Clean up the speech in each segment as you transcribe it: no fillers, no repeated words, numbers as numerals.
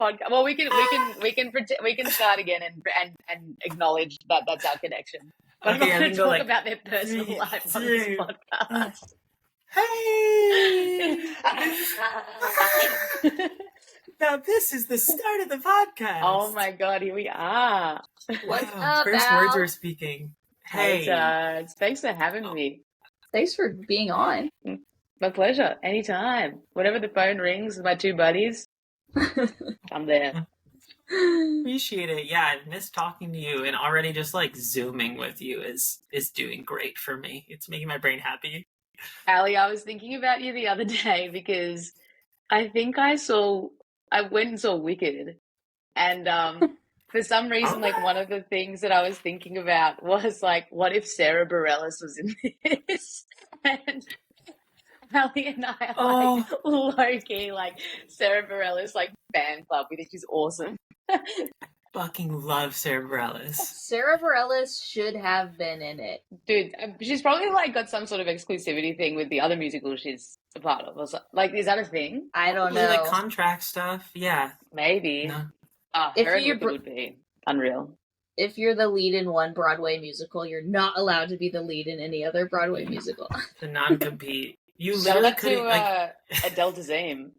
podcast. Well, we can start again and acknowledge that that's our connection. But Okay, I'm not going to talk like, about their personal life on this podcast. Hey! Now this is the start of the podcast. Oh my God, here we are. What's Wow, up, first Al? words we're speaking. Hey. Thanks for having me. Thanks for being on. My pleasure. Anytime. Whenever the phone rings with my two buddies, I'm there. Appreciate it. Yeah, I've missed talking to you, and already just like Zooming with you is doing great for me. It's making my brain happy. Ali, I was thinking about you the other day because I think I went and saw Wicked, and for some reason, like one of the things that I was thinking about was like, what if Sarah Bareilles was in this? And Ali and I are like low-key, like Sarah Bareilles like fan club. We think she's awesome. Fucking love Sarah Bareilles. Sarah Bareilles should have been in it. Dude, she's probably like got some sort of exclusivity thing with the other musical she's a part of. Or so. Like, is that a thing? I don't know. Like contract stuff. Yeah. Maybe. No. If it would be unreal. If you're the lead in one Broadway musical, you're not allowed to be the lead in any other Broadway musical. The non-compete. You Shout literally out couldn't to like Adele Dazeem.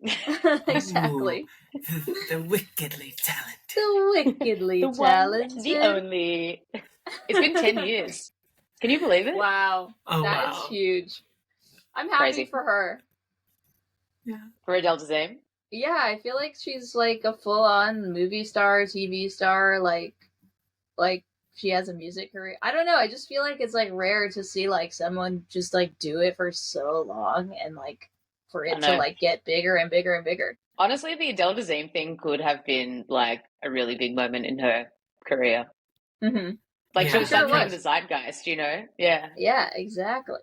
Exactly. The wickedly talented. The wickedly The talented. one, the only. It's been 10 years. Can you believe it? Wow. Oh, That is huge. I'm happy Crazy. for her. Yeah. For Adele Dazeem. Yeah, I feel like she's like a full-on movie star, TV star, like she has a music career. I don't know, I just feel like it's like rare to see like someone just like do it for so long and like for it to like get bigger and bigger and bigger. Honestly, the Adele Dazeem thing could have been like a really big moment in her career. Mm-hmm. Like she was Sure something in was. the zeitgeist, you know? Yeah. Yeah, exactly.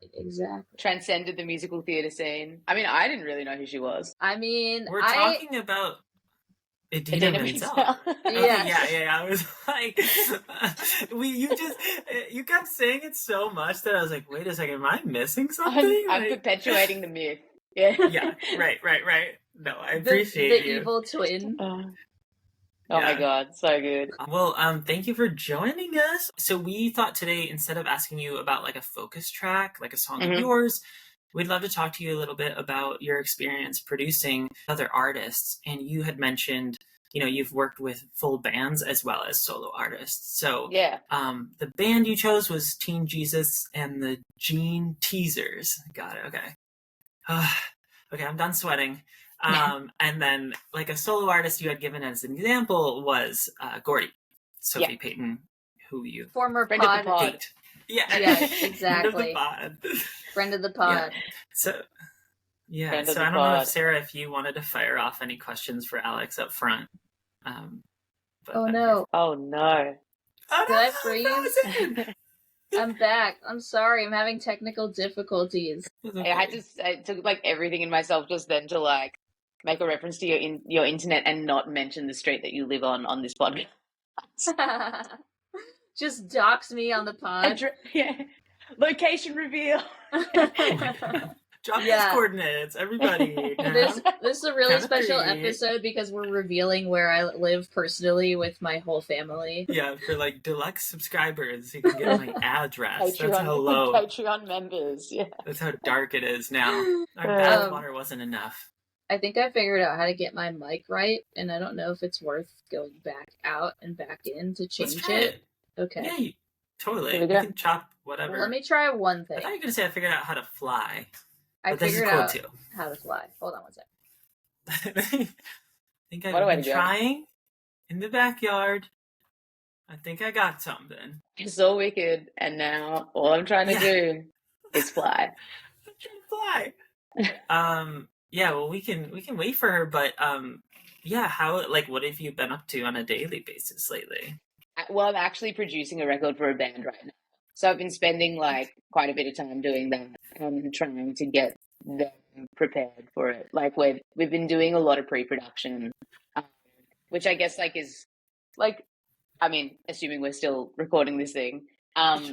Transcended the musical theatre scene. I mean, I didn't really know who she was. I mean, We're talking about Idina Menzel. Yes. Yeah. I was like, you kept saying it so much that I was like, wait a second, am I missing something? I'm perpetuating the myth. Yeah. Yeah. Right. No, I appreciate the you. evil twin. Oh my God, so good. Well, thank you for joining us. So we thought today, instead of asking you about like a focus track, like a song of yours, we'd love to talk to you a little bit about your experience producing other artists. And you had mentioned, you know, you've worked with full bands as well as solo artists. So yeah, the band you chose was Teen Jesus and the Gene Teasers. Got it. Okay. Okay, I'm done sweating. And then like a solo artist you had given as an example was Gordy, Sophie Payton, who you former friend of the pod. Yeah, exactly. Friend of the pod. Yeah. So I don't know if Sarah, if you wanted to fire off any questions for Alex up front. Oh no. Did I freeze? I'm back. I'm sorry. I'm having technical difficulties. Okay. I took like everything in myself just then to like make a reference to your internet and not mention the street that you live on this podcast. Just dox me on the pod. Location reveal. Drop those coordinates, everybody. This is a really special episode because we're revealing where I live personally with my whole family. Yeah, for like deluxe subscribers, you can get my address. That's how low. Patreon members, yeah. That's how dark it is now. Our bathwater wasn't enough. I think I figured out how to get my mic right, and I don't know if it's worth going back out and back in to change it. Okay. Yeah, totally. You can chop whatever. Well, let me try one thing. I thought you were going to say I figured out how to fly. I figured cool out too. how to fly. Hold on one second. I think I've been trying in the backyard. I think I got something. It's so wicked, and now all I'm trying to do is fly. I'm trying to fly. Yeah, well, we can wait for her, but how, like, what have you been up to on a daily basis lately? Well, I'm actually producing a record for a band right now, so I've been spending like quite a bit of time doing that and trying to get them prepared for it. Like we've been doing a lot of pre-production, which I guess like is like, I mean, assuming we're still recording this thing.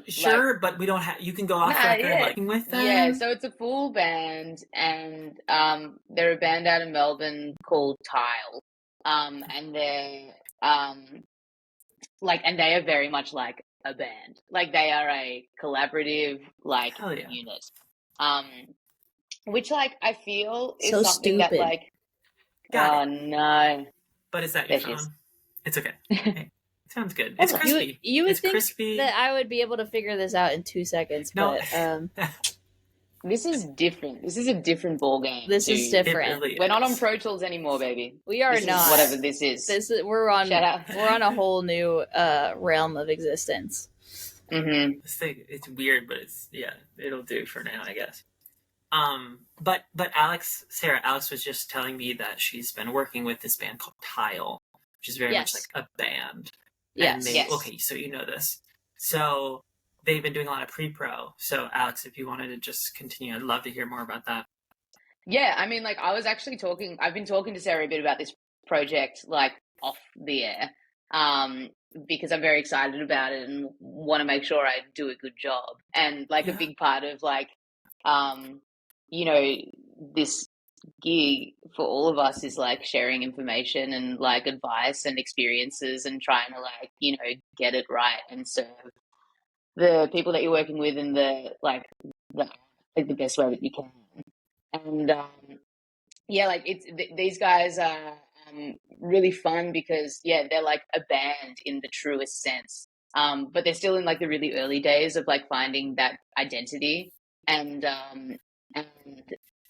Sure, like, but we don't have. You can go off record working with them. Yeah, so it's a full band, and they're a band out of Melbourne called Tile. and they're like, and they are very much like a band. Like they are a collaborative like Hell yeah. unit. Which like I feel is So something that stupid. like Got it. no. But is that your There she is. phone? It's okay. Hey, sounds good. It's Hold on. crispy. You would It's think crispy. that I would be able to figure this out in 2 seconds, No. but This is different. This is a different ball game. this is It different. really We're not on is. Pro Tools anymore, baby. We are This is not. whatever this is. We're on Shout out. we're on a whole new realm of existence. Mm-hmm. This thing, it's weird, but it's it'll do for now, I guess. But Sarah was just telling me that she's been working with this band called Tile, which is very much Yes. like a band. Yes. And Yes. okay, so you know this. So they've been doing a lot of pre-pro. So Alex, if you wanted to just continue, I'd love to hear more about that. Yeah, I mean, like, I've been talking to Sarah a bit about this project, like, off the air, because I'm very excited about it and want to make sure I do a good job. And, like, a big part of, like, you know, this gig for all of us is, like, sharing information and, like, advice and experiences and trying to, like, you know, get it right and serve the people that you're working with in the best way that you can. And yeah, like these guys are really fun because they're like a band in the truest sense. But they're still in like the really early days of like finding that identity, and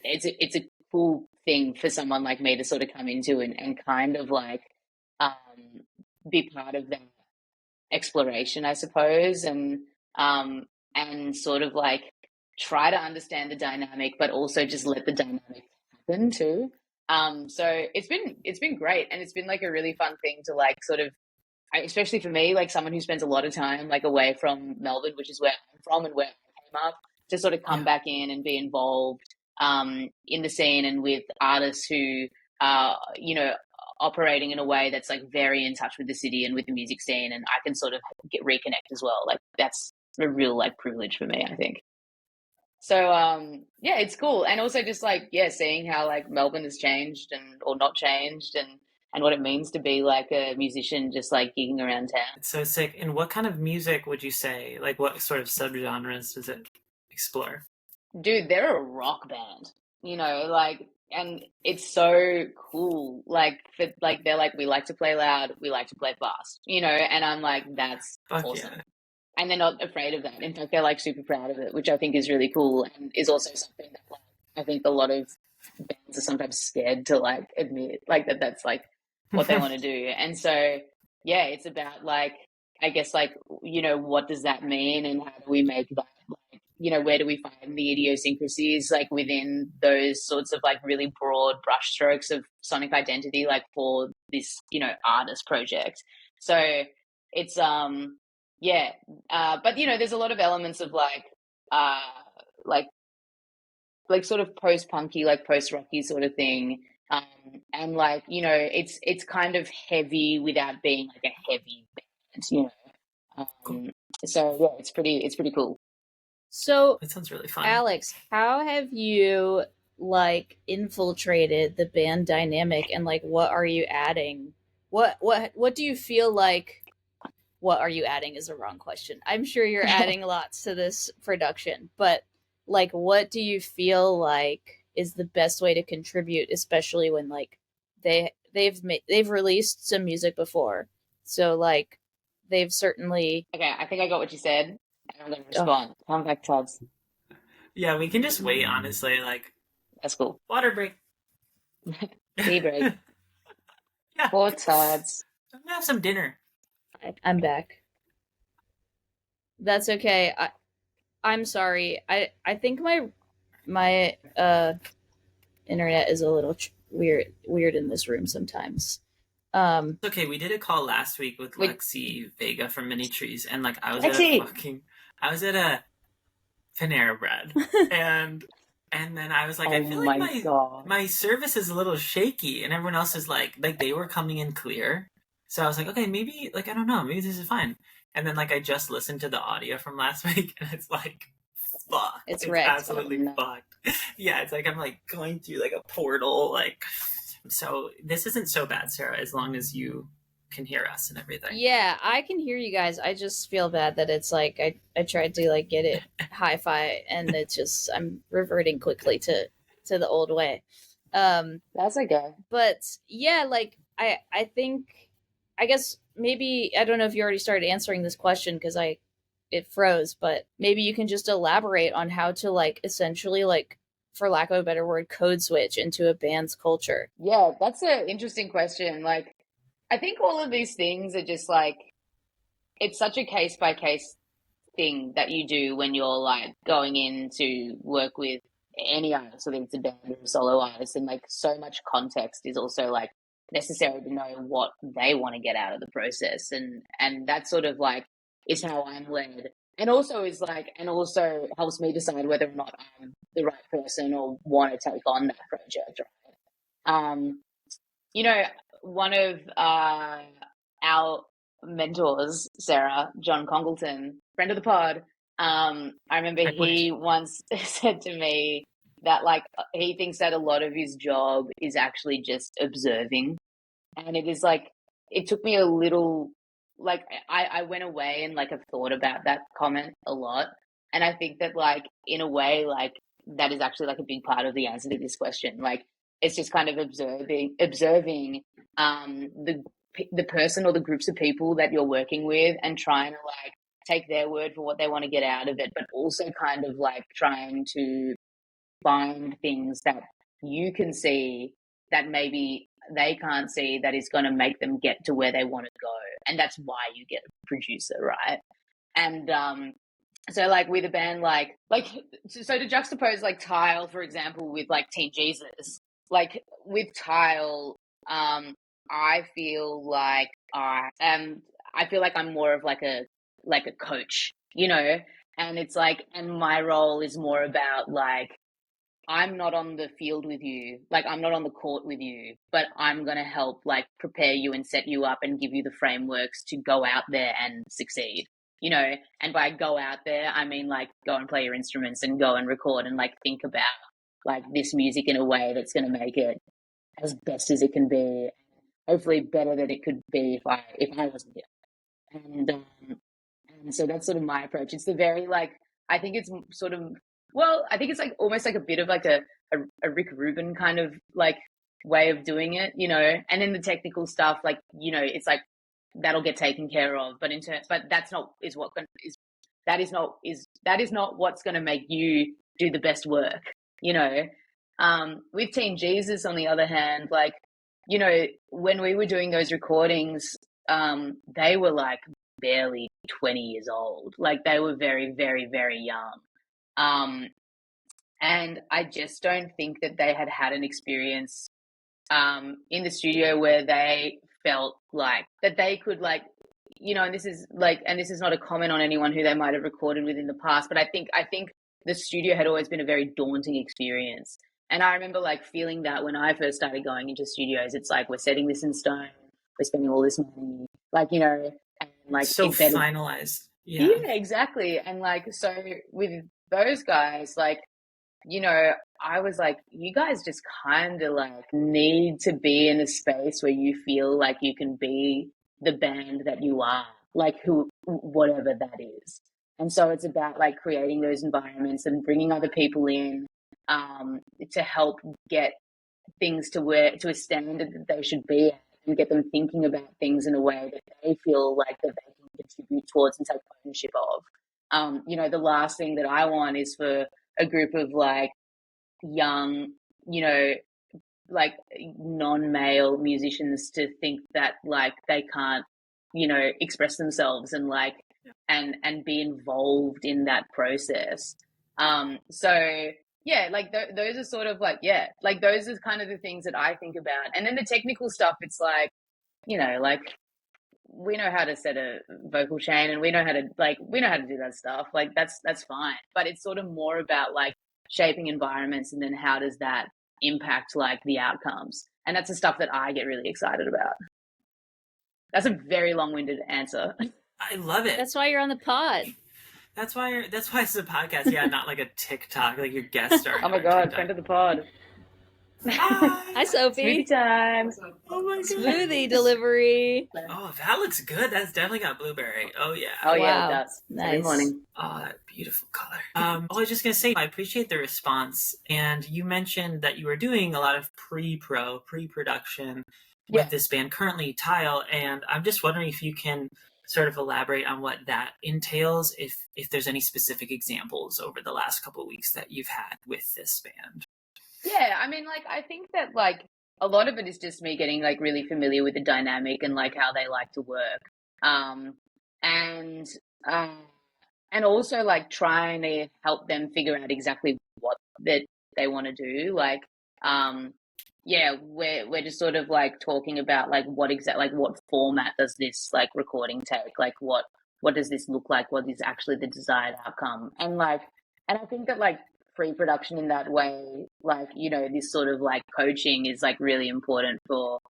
it's a cool thing for someone like me to sort of come into and kind of like be part of that exploration, I suppose, and sort of like try to understand the dynamic, but also just let the dynamic happen too. So it's been great, and it's been like a really fun thing to like sort of, especially for me, like someone who spends a lot of time like away from Melbourne, which is where I'm from and where I came up, to sort of come back in and be involved in the scene and with artists who are, you know, operating in a way that's like very in touch with the city and with the music scene, and I can sort of reconnect as well. Like that's a real like privilege for me, I think. So yeah, it's cool. And also just like seeing how like Melbourne has changed or not changed, and what it means to be like a musician just like gigging around town. It's so sick. And what kind of music would you say, like what sort of subgenres does it explore? Dude, they're a rock band, you know, like, and it's so cool. Like they're like, we like to play loud, we like to play fast, you know, and I'm like, that's awesome. Yeah. And they're not afraid of that. In fact, they're like super proud of it, which I think is really cool, and is also something that like I think a lot of bands are sometimes scared to like admit, like that's like what they want to do. And so yeah, it's about like, I guess like, you know, what does that mean, and how do we make that like, you know, where do we find the idiosyncrasies like within those sorts of like really broad brushstrokes of sonic identity, like for this, you know, artist project. So it's but you know, there's a lot of elements of like sort of post-punky, like post-rocky sort of thing, and like, you know, it's kind of heavy without being like a heavy band, you know. So yeah, it's pretty cool. So that sounds really fun. Alex, how have you like infiltrated the band dynamic, and like what are you adding? What do you feel like? What are you adding is a wrong question. I'm sure you're adding lots to this production, but like, what do you feel like is the best way to contribute, especially when like they've released some music before, so like they've certainly. Okay, I think I got what you said, and I'm going to respond. Come back, Tods. Yeah, we can just wait. Honestly, like that's cool. Water break. Tea break. Yeah. Poor Tods. I'm gonna have some dinner. I'm back. That's okay. I'm sorry. I think my internet is a little weird in this room sometimes. It's okay. We did a call last week with Lexi Vega from Mini Trees, and like I was at a Panera-bred, and then I was like, I feel like my service is a little shaky, and everyone else is like they were coming in clear. So I was like, okay, maybe, like, I don't know, maybe this is fine. And then, like, I just listened to the audio from last week, and it's like, fuck. It's wrecked. Absolutely fucked. Yeah, it's like I'm, like, going through, like, a portal, like, So this isn't so bad, Sarah, as long as you can hear us and everything. Yeah, I can hear you guys. I just feel bad that it's like I tried to like get it hi-fi and it's just I'm reverting quickly to the old way. That's okay. But yeah, like I think I guess maybe I don't know if you already started answering this question because it froze, but maybe you can just elaborate on how to like essentially like, for lack of a better word, code switch into a band's culture. Yeah, that's an interesting question. Like, I think all of these things are just like, it's such a case by case thing that you do when you're like going in to work with any artist, whether it's a band or a solo artist, and like so much context is also like necessary to know what they want to get out of the process, and that sort of like is how I'm led, and also is like, and also helps me decide whether or not I'm the right person or want to take on that project. Right? You know, one of our mentors, Sarah, John Congleton, friend of the pod, I remember he once said to me that like he thinks that a lot of his job is actually just observing. And it is like, it took me a little, like I went away and like I've thought about that comment a lot. And I think that like in a way, like that is actually like a big part of the answer to this question. Like it's just kind of observing the person or the groups of people that you're working with and trying to like take their word for what they want to get out of it, but also kind of like trying to find things that you can see that maybe they can't see that is going to make them get to where they want to go. And that's why you get a producer, right? And so like with a band like so to juxtapose like Tile, for example, with like Teen Jesus, like with Tile, I feel like I'm more of like a coach, you know, and it's like, and my role is more about like, I'm not on the field with you, like I'm not on the court with you, but I'm going to help like prepare you and set you up and give you the frameworks to go out there and succeed, you know. And by go out there, I mean like go and play your instruments and go and record and like think about like this music in a way that's going to make it as best as it can be, hopefully better than it could be if I wasn't here. And so that's sort of my approach. It's the very like, I think it's sort of, well, I think it's like almost like a bit of like a Rick Rubin kind of like way of doing it, you know. And then the technical stuff, like, you know, it's like that'll get taken care of. But that is not what's going to make you do the best work, you know. With Teen Jesus, on the other hand, like, you know, when we were doing those recordings, they were like barely 20 years old. Like they were very, very, very young. And I just don't think that they had an experience in the studio where they felt like that they could like, you know, and this is not a comment on anyone who they might have recorded with in the past, but I think the studio had always been a very daunting experience. And I remember like feeling that when I first started going into studios, it's like, we're setting this in stone, we're spending all this money, like, you know, and like so finalized. Yeah, exactly. And like, so with those guys, like, you know, I was like, you guys just kind of like need to be in a space where you feel like you can be the band that you are, like whatever that is. And so it's about like creating those environments and bringing other people in to help get things to a standard that they should be at and get them thinking about things in a way that they feel like that they can contribute towards and take ownership of. You know, the last thing that I want is for a group of like young, you know, like non-male musicians to think that like they can't, you know, express themselves and like and be involved in that process. So yeah, like those are sort of like, yeah, like those are kind of the things that I think about. And then the technical stuff, it's like, you know, like we know how to set a vocal chain and we know how to do that stuff. Like that's fine. But it's sort of more about like shaping environments and then how does that impact like the outcomes. And that's the stuff that I get really excited about. That's a very long-winded answer. I love it. That's why you're on the pod. That's why it's a podcast. Yeah, not like a TikTok, like your guest star. Oh my God, friend of the pod. Hi, Sophie. Smoothie time. Oh my Smoothie delivery. Oh, that looks good. That's definitely got blueberry. Oh yeah. Oh yeah, it Wow. does. Every Nice. morning. Oh, that beautiful color. I was just gonna say, I appreciate the response. And you mentioned that you were doing a lot of pre-production with this band currently, Tile. And I'm just wondering if you can sort of elaborate on what that entails, if there's any specific examples over the last couple of weeks that you've had with this band. Yeah, I mean, like, I think that, like, a lot of it is just me getting, like, really familiar with the dynamic and, like, how they like to work. And, uh, and also, like, trying to help them figure out exactly what that they want to do. Like, yeah, we're just sort of, like, talking about, like, what format does this, like, recording take? Like, what does this look like? What is actually the desired outcome? And, like, and I think that, like, pre-production in that way, like, you know, this sort of like coaching is like really important for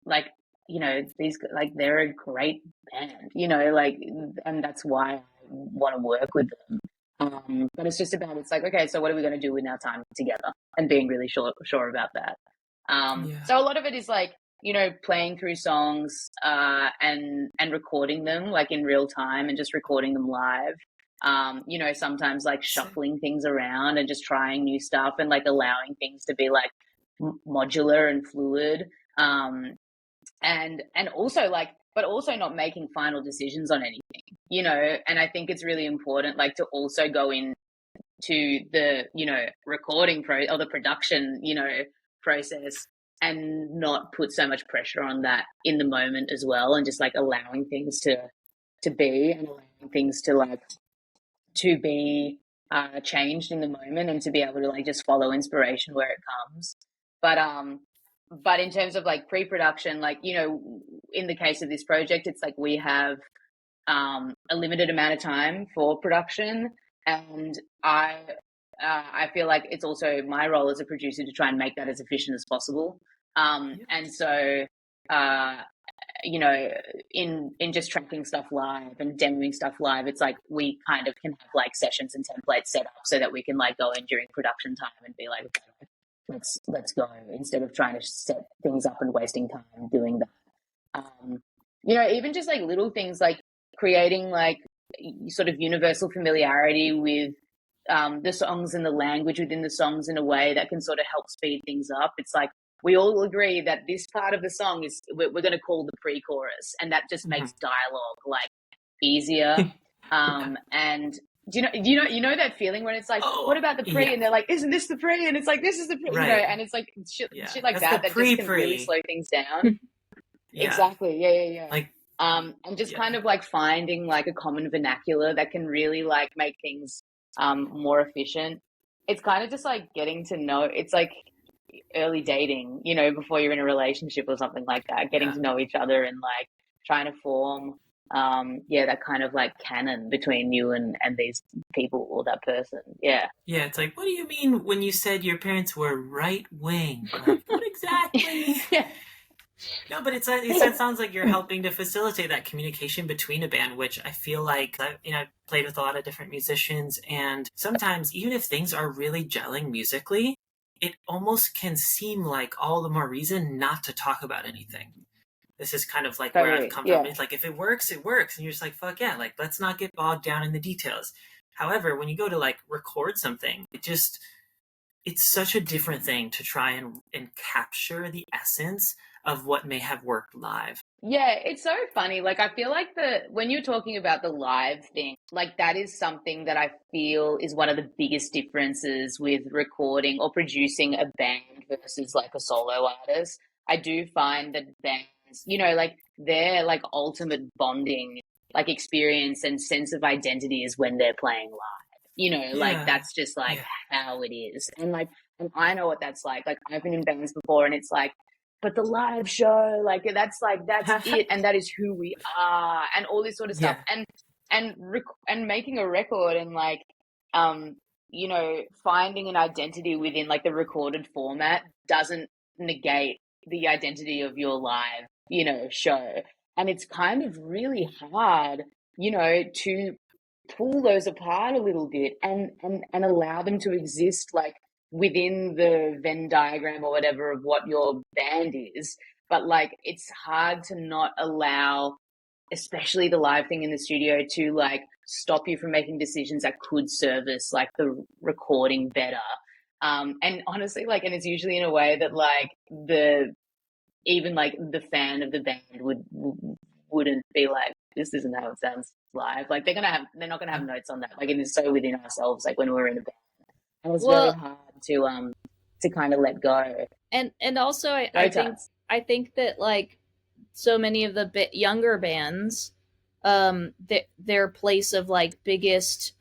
like, you know, these, like, they're a great band, you know, like, and that's why I want to work with them. But it's just about, it's like, okay, so what are we going to do with our time together, and being really sure about that. So a lot of it is like, you know, playing through songs and recording them like in real time and just recording them live. You know, sometimes like shuffling things around and just trying new stuff and like allowing things to be like modular and fluid. And also like, but also not making final decisions on anything, you know. And I think it's really important, like, to also go in to the, you know, recording or the production, you know, process, and not put so much pressure on that in the moment as well, and just like allowing things to be, and allowing things to like to be changed in the moment, and to be able to like just follow inspiration where it comes. But in terms of like pre-production, like, you know, in the case of this project, it's like we have a limited amount of time for production, and I feel like it's also my role as a producer to try and make that as efficient as possible. And so, you know, in just tracking stuff live and demoing stuff live, it's like we kind of can have like sessions and templates set up so that we can like go in during production time and be like, okay, let's go, instead of trying to set things up and wasting time doing that. You know, even just like little things like creating like sort of universal familiarity with the songs and the language within the songs in a way that can sort of help speed things up. It's like we all agree that this part of the song is we're going to call the pre-chorus, and that just makes dialogue like easier. And you know that feeling when it's like, what about the pre? And they're like, isn't this the pre? And it's like, this is the pre, you know, and it's like shit like that just can really slow things down. Exactly. Yeah. Like, and just kind of like finding like a common vernacular that can really like make things more efficient. It's kind of just like getting to know, it's like early dating, you know, before you're in a relationship or something like that, getting to know each other and like trying to form that kind of like canon between you and these people or that person. It's like, what do you mean when you said your parents were right wing? Like, what exactly? No, but it sounds like you're helping to facilitate that communication between a band, which I feel like, you know, I've played with a lot of different musicians, and sometimes even if things are really gelling musically, it almost can seem like all the more reason not to talk about anything. This is kind of like where I've come from. It's like, if it works, it works. And you're just like, fuck yeah, like, let's not get bogged down in the details. However, when you go to like record something, it's such a different thing to try and capture the essence of what may have worked live. Yeah, it's so funny. Like, I feel like when you're talking about the live thing, like, that is something that I feel is one of the biggest differences with recording or producing a band versus like a solo artist. I do find that bands, you know, like, their like ultimate bonding like experience and sense of identity is when they're playing live. You know, like, that's just like how it is. And like, and I know what that's like. Like, I've been in bands before, and it's like, but the live show, like, that's it, and that is who we are, and all this sort of stuff. And making a record, and like, you know, finding an identity within like the recorded format doesn't negate the identity of your live, you know, show. And it's kind of really hard, you know, to pull those apart a little bit and allow them to exist like within the Venn diagram or whatever of what your band is, but like it's hard to not allow, especially the live thing in the studio, to like stop you from making decisions that could service like the recording better. And honestly, like, and it's usually in a way that like even like the fan of the band wouldn't be like, this isn't how it sounds live. Like they're not gonna have notes on that. Like it is so within ourselves, like when we're in a band. And it's very hard to kind of let go. And also I think that like so many of the younger bands, their place of like biggest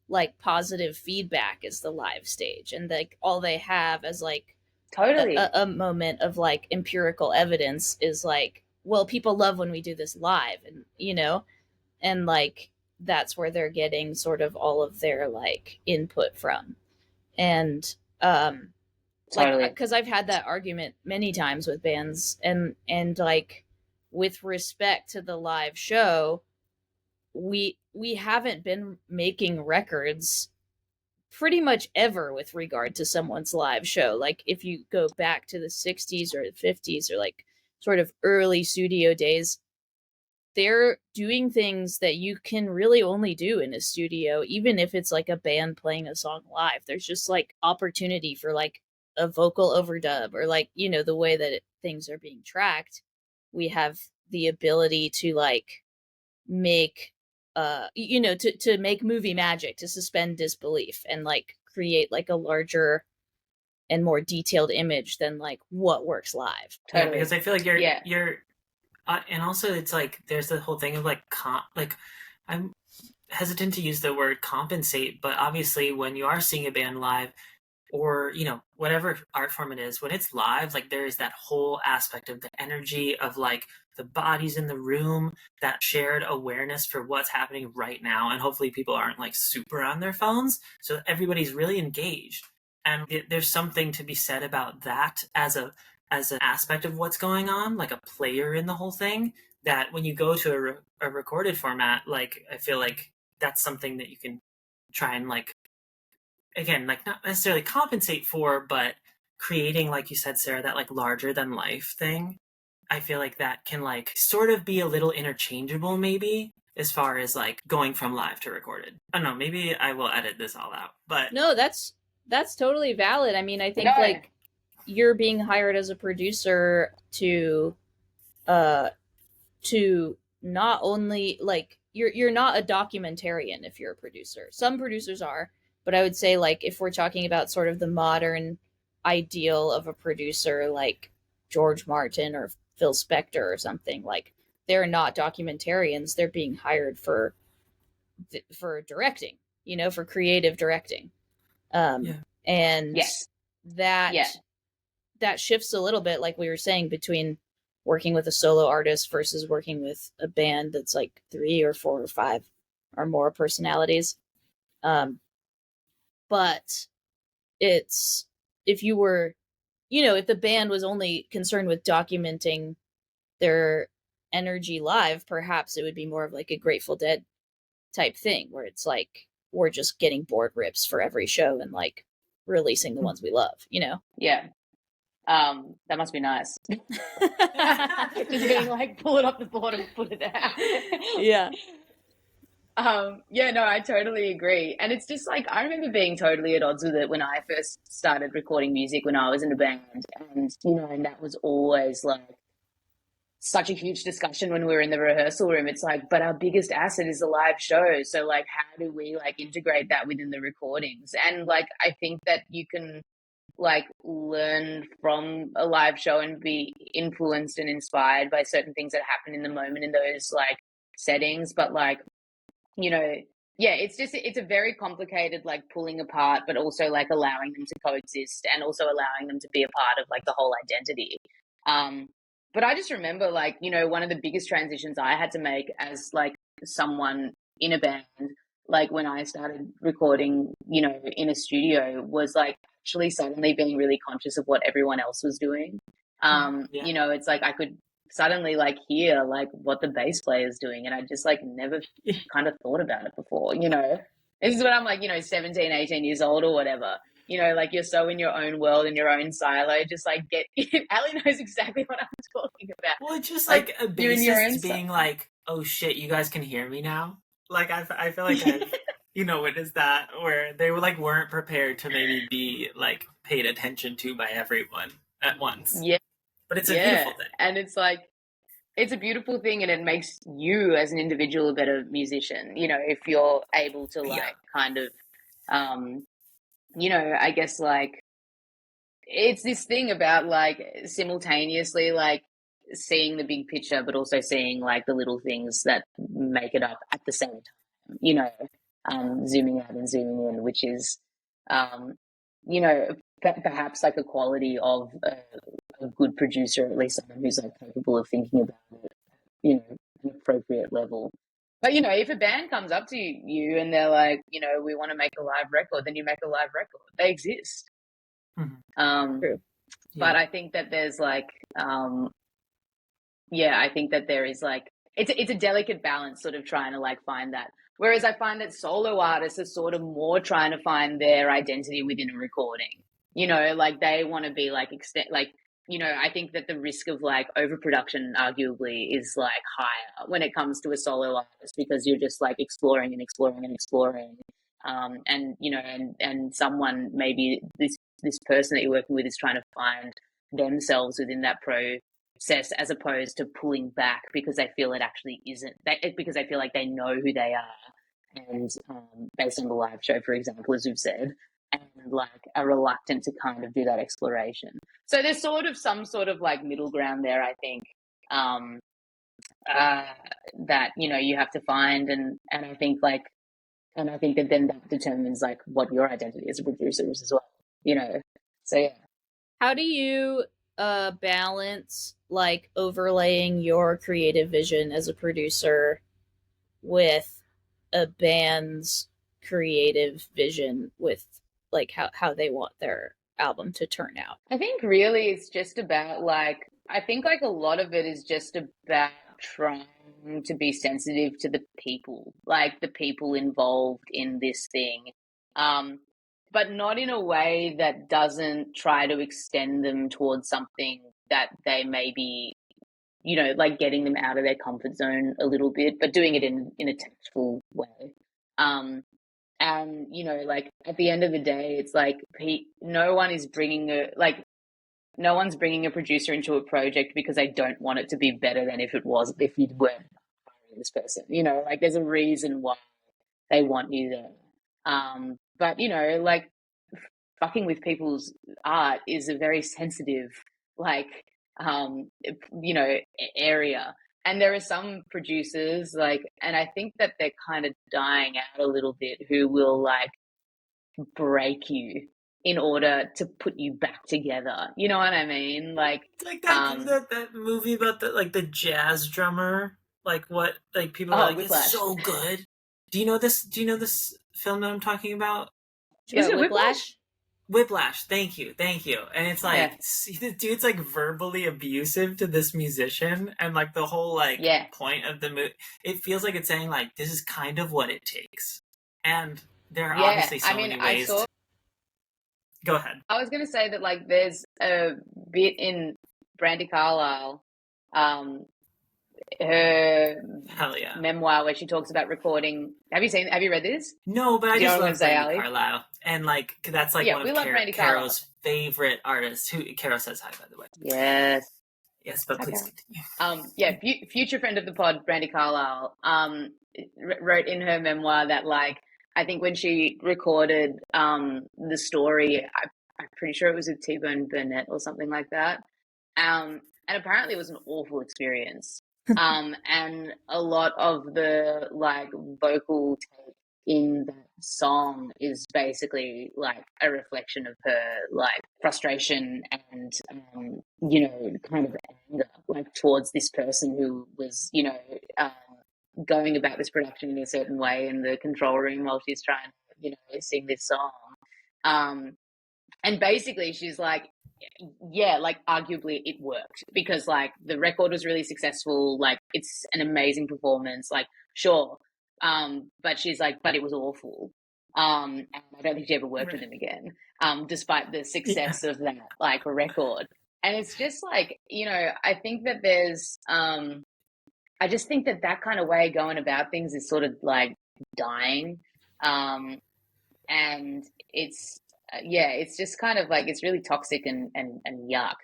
like positive feedback is the live stage, and like all they have as like totally a moment of like empirical evidence is like, well, people love when we do this live, and you know, and like that's where they're getting sort of all of their like input from. And totally. like, because I've had that argument many times with bands, and like with respect to the live show, we haven't been making records pretty much ever with regard to someone's live show. Like if you go back to the 60s or the 50s or like sort of early studio days, they're doing things that you can really only do in a studio, even if it's like a band playing a song live. There's just like opportunity for like a vocal overdub, or like, you know, the way that things are being tracked. We have the ability to like make you know, to make movie magic, to suspend disbelief and like create like a larger and more detailed image than like what works live. Totally. Yeah, because I feel like you're and also it's like there's the whole thing of like I'm hesitant to use the word compensate, but obviously when you are seeing a band live, or you know, whatever art form it is, when it's live, like there is that whole aspect of the energy of like the bodies in the room, that shared awareness for what's happening right now, and hopefully people aren't like super on their phones, so everybody's really engaged. And there's something to be said about that as an aspect of what's going on, like a player in the whole thing, that when you go to a recorded format, like I feel like that's something that you can try and like, again, like not necessarily compensate for, but creating, like you said, Sarah, that like larger than life thing. I feel like that can like sort of be a little interchangeable maybe, as far as like going from live to recorded. I don't know, maybe I will edit this all out, but no, that's totally valid. I mean, I think like you're being hired as a producer to not only like you're not a documentarian if you're a producer. Some producers are, but I would say like if we're talking about sort of the modern ideal of a producer like George Martin or Phil Spector or something, like they're not documentarians. They're being hired for directing, you know, for creative directing. And that shifts a little bit, like we were saying, between working with a solo artist versus working with a band that's like 3 or 4 or 5 or more personalities. But it's, if you were, you know, if the band was only concerned with documenting their energy live, perhaps it would be more of like a Grateful Dead type thing, where it's like we're just getting board rips for every show and like releasing the ones we love, you know? Yeah. That must be nice. Just being like, pull it off the board and put it out. Yeah. Yeah, no, I totally agree. And it's just like, I remember being totally at odds with it when I first started recording music when I was in a band. And, you know, and that was always like such a huge discussion when we were in the rehearsal room. It's like, but our biggest asset is the live show. So like, how do we like integrate that within the recordings? And like, I think that you can like learn from a live show and be influenced and inspired by certain things that happen in the moment in those like settings. But like, you know, yeah, it's a very complicated like pulling apart, but also like allowing them to coexist and also allowing them to be a part of like the whole identity. But I just remember like, you know, one of the biggest transitions I had to make as like someone in a band, like when I started recording, you know, in a studio, was like actually suddenly being really conscious of what everyone else was doing. You know, it's like I could suddenly like hear like what the bass player is doing, and I just like never kind of thought about it before, you know. This is when I'm like, you know, 17, 18 years old or whatever. you know, like you're so in your own world, in your own silo, just like Ali knows exactly what I'm talking about. Well, it's just Like a you're in your own bassist being like, oh shit, you guys can hear me now? Like, I feel like I've, witnessed that where they were like, weren't prepared to maybe be like paid attention to by everyone at once. Yeah. But it's a beautiful thing. And it's like, it's a beautiful thing, and it makes you as an individual a better musician, you know, if you're able to like kind of, you know, I guess like it's this thing about like simultaneously like seeing the big picture, but also seeing like the little things that make it up at the same time, you know, zooming out and zooming in, which is, you know, perhaps like a quality of a good producer, at least someone who's like capable of thinking about it, you know, an appropriate level. But, you know, if a band comes up to you and they're like, you know, we want to make a live record, then you make a live record. They exist. True. But I think that there's like, I think that there is like, it's a delicate balance sort of trying to like find that. Whereas I find that solo artists are sort of more trying to find their identity within a recording. You know, like they want to be like, you know, I think that the risk of like overproduction arguably is like higher when it comes to a solo artist, because you're just like exploring and exploring and exploring. And, you know, and someone, maybe this person that you're working with is trying to find themselves within that process, as opposed to pulling back because they feel it actually isn't, because they feel like they know who they are. And based on the live show, for example, as we've said, and like are reluctant to kind of do that exploration. So there's sort of some sort of like middle ground there, I think, that, you know, you have to find. And I think like, and I think that then that determines like what your identity as a producer is as well, you know? So, yeah. How do you balance like overlaying your creative vision as a producer with a band's creative vision with like how they want their album to turn out? I think really it's just about like, I think like a lot of it is just about trying to be sensitive to the people, like the people involved in this thing, but not in a way that doesn't try to extend them towards something that they may be, you know, like getting them out of their comfort zone a little bit, but doing it in a tactful way. And, you know, like at the end of the day, it's like no one's bringing a producer into a project because they don't want it to be better than if you weren't hiring this person. You know, like there's a reason why they want you there. But, you know, like fucking with people's art is a very sensitive, like, you know, area. And there are some producers like, and I think that they're kind of dying out a little bit, who will like break you in order to put you back together. You know what I mean? Like, it's like that movie about the jazz drummer. Like what? Like people are like, Whiplash. It's so good. Do you know this film that I'm talking about? Is it Whiplash? Whiplash, thank you. And it's like, see, the dude's like verbally abusive to this musician, and like the whole like point of the movie, it feels like it's saying like, this is kind of what it takes. And there are obviously so many ways. Go ahead. I was going to say that like there's a bit in Brandi Carlile, her memoir, where she talks about recording. Have you read this? No, but I just love Brandi Carlile, and like that's like one of Caro's favorite artists. Who Caro says hi, by the way. Yes, but please continue. Future friend of the pod, Brandi Carlile, wrote in her memoir that like, I think when she recorded the story, I'm pretty sure it was with T-Bone Burnett or something like that, and apparently it was an awful experience. And a lot of the like vocal take in that song is basically like a reflection of her like frustration and you know, kind of anger like towards this person who was, you know, going about this production in a certain way in the control room while she's trying to, you know, sing this song. And basically she's like, yeah, like arguably it worked because like the record was really successful, like it's an amazing performance, like sure, but she's like, but it was awful. And I don't think she ever worked with him again, despite the success of that like record. And it's just like, I think that there's I just think that that kind of way of going about things is sort of like dying. And it's it's just kind of like, it's really toxic and yuck.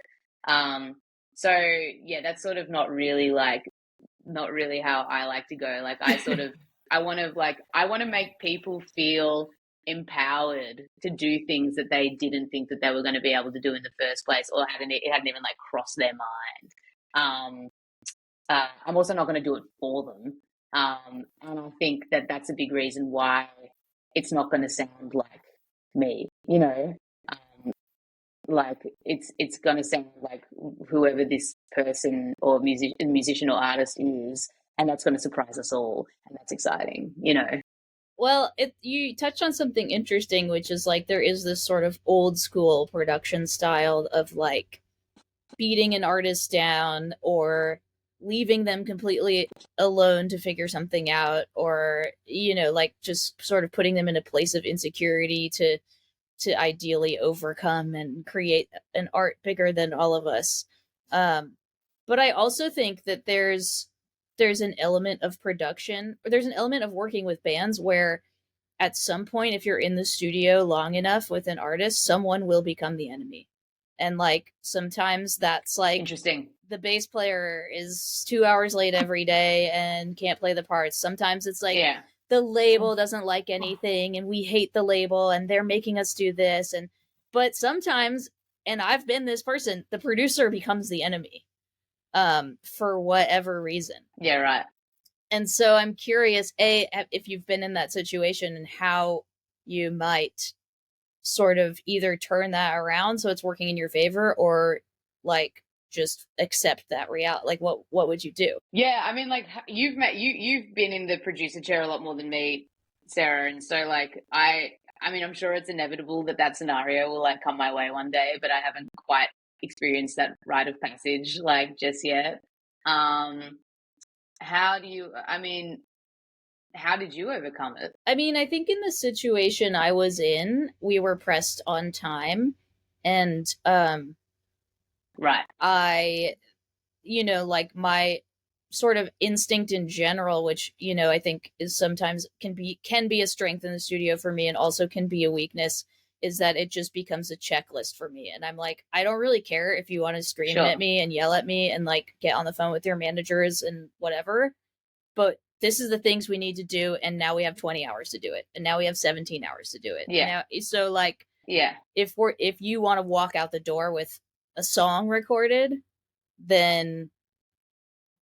So yeah, that's sort of not really how I like to go. Like I want to make people feel empowered to do things that they didn't think that they were going to be able to do in the first place, or it hadn't even like crossed their mind. I'm also not going to do it for them. And I think that that's a big reason why it's not going to sound like me, like it's going to sound like whoever this person or musician or artist is, and that's going to surprise us all, and that's exciting. Well, you touched on something interesting, which is like there is this sort of old school production style of like beating an artist down or leaving them completely alone to figure something out, or like just sort of putting them in a place of insecurity to ideally overcome and create an art bigger than all of us. But I also think that there's an element of production, or there's an element of working with bands where at some point, if you're in the studio long enough with an artist, someone will become the enemy. And like sometimes that's like interesting. The bass player is 2 hours late every day and can't play the parts. Sometimes it's like the label doesn't like anything and we hate the label and they're making us do this. But sometimes, and I've been this person, the producer becomes the enemy for whatever reason. Yeah, right. And so I'm curious, if you've been in that situation and how you might sort of either turn that around so it's working in your favor, or like just accept that reality. Like what would you do? Yeah, I mean, like you've been in the producer chair a lot more than me, Sarah, and so like I mean, I'm sure it's inevitable that scenario will like come my way one day, but I haven't quite experienced that rite of passage like just yet. How did you overcome it? I mean, I think in the situation I was in, we were pressed on time, and right. I, like my sort of instinct in general, which, I think is sometimes can be a strength in the studio for me and also can be a weakness, is that it just becomes a checklist for me. And I'm like, I don't really care if you want to scream at me and yell at me and like get on the phone with your managers and whatever, but this is the things we need to do. And now we have 20 hours to do it. And now we have 17 hours to do it. Yeah. So like, if you want to walk out the door with a song recorded, then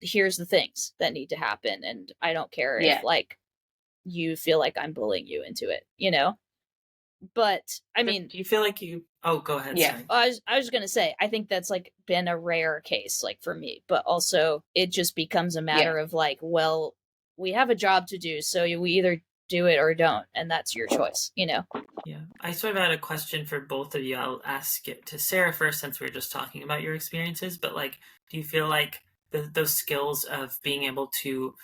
here's the things that need to happen. And I don't care if like you feel like I'm bullying you into it, But I mean, do you feel like go ahead. Yeah. I was going to say, I think that's like been a rare case, like for me, but also it just becomes a matter of like, well, we have a job to do. So we either do it or don't. And that's your choice, Yeah. I sort of had a question for both of you. I'll ask it to Sarah first, since we were just talking about your experiences, but like, do you feel like those skills of being able to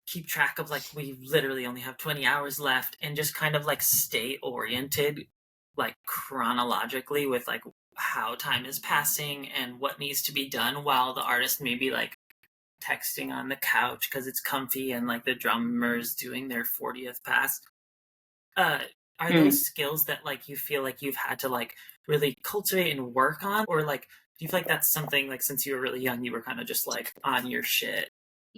keep track of like, we literally only have 20 hours left, and just kind of like stay oriented like chronologically with like how time is passing and what needs to be done, while the artist may be like texting on the couch because it's comfy and like the drummer's doing their 40th pass? Are those skills that like you feel like you've had to like really cultivate and work on, or like do you feel like that's something like since you were really young you were kind of just like on your shit?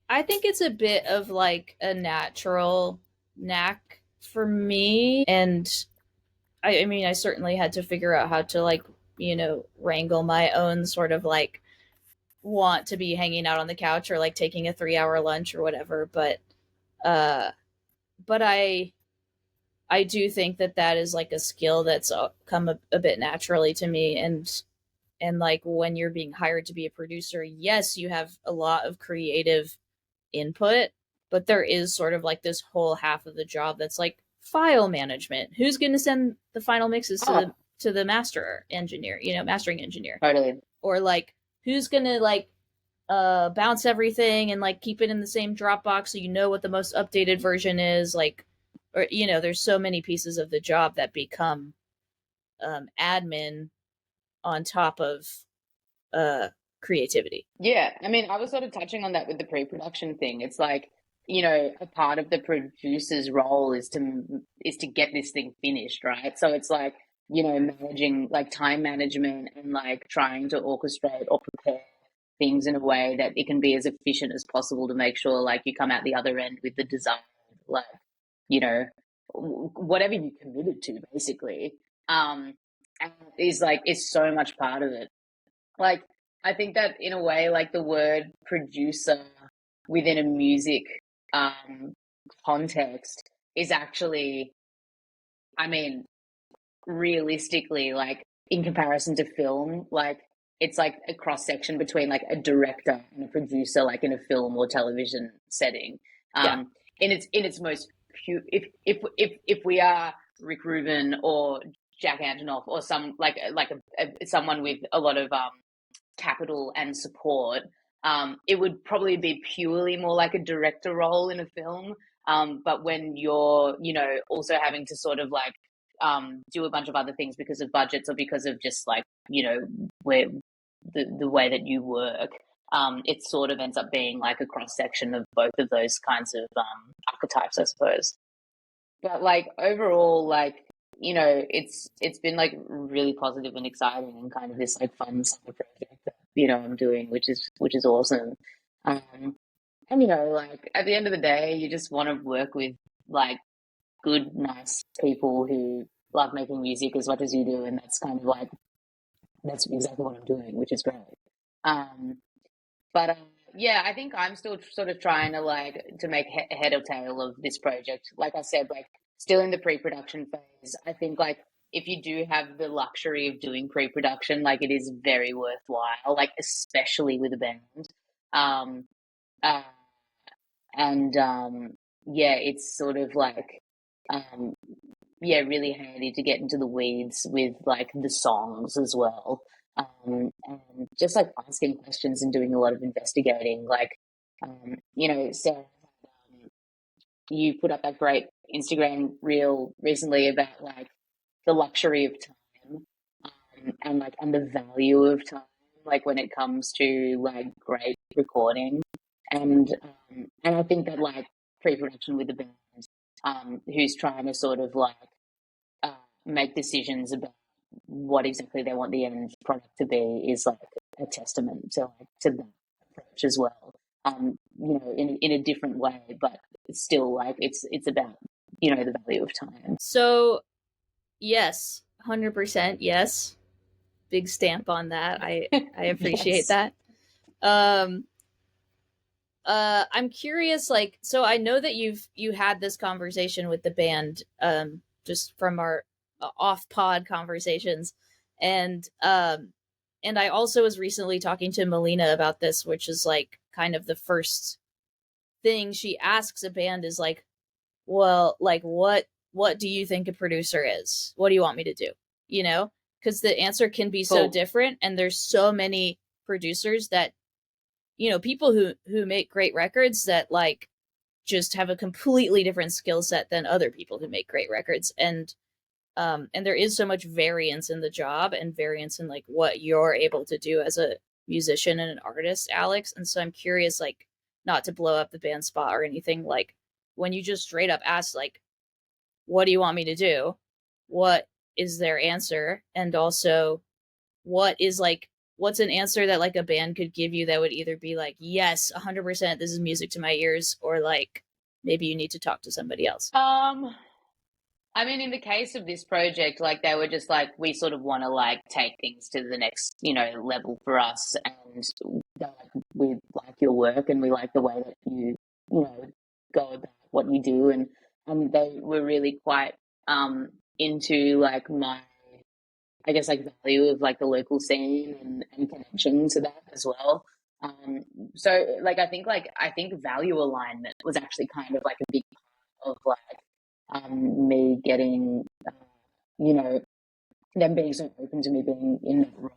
I think it's a bit of like a natural knack for me, and I mean I certainly had to figure out how to like wrangle my own sort of like want to be hanging out on the couch or like taking a 3-hour lunch or whatever, but I do think that is like a skill that's come a bit naturally to me. And like when you're being hired to be a producer, yes, you have a lot of creative input, but there is sort of like this whole half of the job that's like file management. Who's going to send the final mixes to the master engineer, mastering engineer? Totally. Or like who's going to like bounce everything and like keep it in the same Dropbox so you know what the most updated version is, like or there's so many pieces of the job that become admin on top of creativity. Yeah, I mean, I was sort of touching on that with the pre-production thing. It's like, a part of the producer's role is to get this thing finished, right? So it's like, managing like time management and like trying to orchestrate or prepare things in a way that it can be as efficient as possible to make sure like you come out the other end with the desired, like, whatever you committed to, basically. And is so much part of it. Like, I think that in a way, like the word producer within a music context is actually, I mean, realistically, like in comparison to film, like it's like a cross section between like a director and a producer, like in a film or television setting. Yeah. In its most pure, if we are Rick Rubin or Jack Antonoff or some someone with a lot of capital and support, it would probably be purely more like a director role in a film. But when you're, also having to sort of like do a bunch of other things because of budgets or because of just like, where the way that you work, it sort of ends up being like a cross section of both of those kinds of archetypes, I suppose. But like overall, like, it's been like really positive and exciting and kind of this like fun summer project that, I'm doing, which is awesome. And like at the end of the day, you just want to work with like good, nice people who love making music as much as you do, and that's kind of like that's exactly what I'm doing, which is great. Um, but yeah, I think I'm still sort of trying to like to make head or tail of this project. Like I said, like still in the pre-production phase. I think like if you do have the luxury of doing pre-production, like it is very worthwhile, like especially with a band. Um, uh, and yeah, it's sort of like um, yeah, really handy to get into the weeds with like the songs as well. And just like asking questions and doing a lot of investigating. Like, Sarah, you put up that great Instagram reel recently about like the luxury of time, and the value of time, like when it comes to like great recording. And I think that like pre-production with the band, who's trying to sort of like make decisions about what exactly they want the end product to be is like a testament to that approach as well. In a different way, but it's still like it's about the value of time. So yes, 100% yes. Big stamp on that. I appreciate Yes. that. I'm curious, like, so I know that you had this conversation with the band, just from our off pod conversations, and I also was recently talking to Melina about this, which is like kind of the first thing she asks a band is like, well, like what do you think a producer is? What do you want me to do? Because the answer can be so Cool. different, and there's so many producers that people who make great records that like just have a completely different skill set than other people who make great records, and there is so much variance in the job and variance in like what you're able to do as a musician and an artist, Alex. And so I'm curious, like, not to blow up the band spot or anything, like when you just straight up ask like, what do you want me to do, what is their answer? And also, what's an answer that like a band could give you that would either be like, yes, 100%, this is music to my ears, or like maybe you need to talk to somebody else? I mean, in the case of this project, like they were just like, we sort of want to like take things to the next, level for us, and they're like, we like your work and we like the way that you go about what you do, and they were really quite into like my, I guess, like value of like the local scene and connection to that as well. So like I think value alignment was actually kind of like a big part of like me getting them being so open to me being in that role.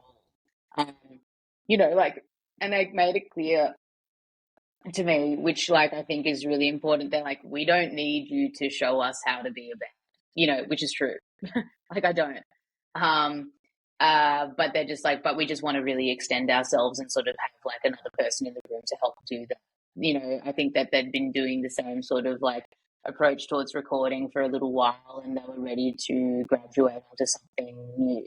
Like, and they made it clear to me, which like I think is really important. They're like, we don't need you to show us how to be a band, you know, which is true. Like I don't. Um, but they're just like, but we just want to really extend ourselves and sort of have like another person in the room to help do that. You know, I think that they'd been doing the same sort of like approach towards recording for a little while, and they were ready to graduate onto something new.